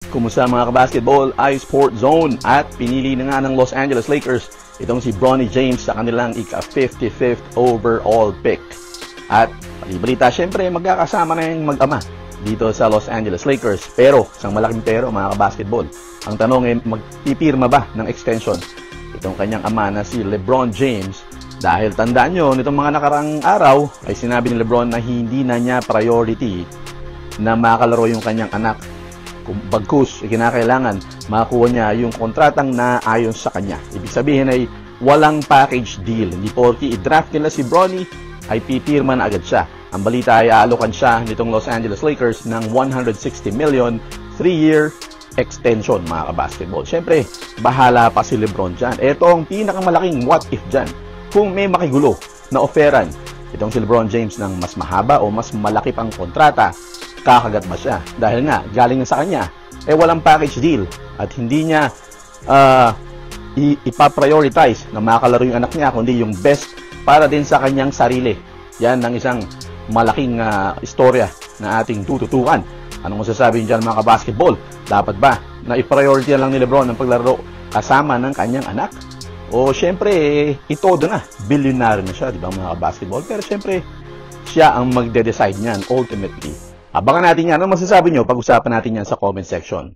Kumusta mga kabasketball, iSport Zone, at pinili na nga ng Los Angeles Lakers itong si Bronny James sa kanilang ika-55th overall pick. At balita, syempre magkakasama na yung mag-ama dito sa Los Angeles Lakers, pero isang malaking pero mga kabasketball. Ang tanong ay magpipirma ba ng extension itong kanyang ama na si LeBron James? Dahil tandaan nyo, nitong mga nakarang araw ay sinabi ni LeBron na hindi na niya priority na makalaro yung kanyang anak. Bagkus, kinakailangan makakuha niya yung kontratang na ayon sa kanya. Ibig sabihin ay walang package deal. Hindi porki i-draft nila si Bronny ay pipirma na agad siya. Ang balita ay aalokan siya nitong Los Angeles Lakers ng $160 million 3-year extension mga kabasketball. Siyempre, bahala pa si LeBron dyan. Ito ang pinakamalaking what if dyan. Kung may makigulo na offeran itong si LeBron James ng mas mahaba o mas malaki pang kontrata, kakagat ba siya? Dahil nga, galing na sa kanya, walang package deal at hindi niya ipaprioritize na makalaro yung anak niya, kundi yung best para din sa kanyang sarili. Yan ang isang malaking istorya na ating tututukan. Anong masasabi niyo dyan mga kabasketball? Dapat ba na i-priority lang ni LeBron ang paglaro kasama ng kanyang anak? O syempre, itodo na, billionaire na siya, di ba mga kabasketball? Pero syempre, siya ang magde-decide niyan ultimately. Abangan natin yan. Ano masasabi nyo? Pag-usapan natin yan sa comment section.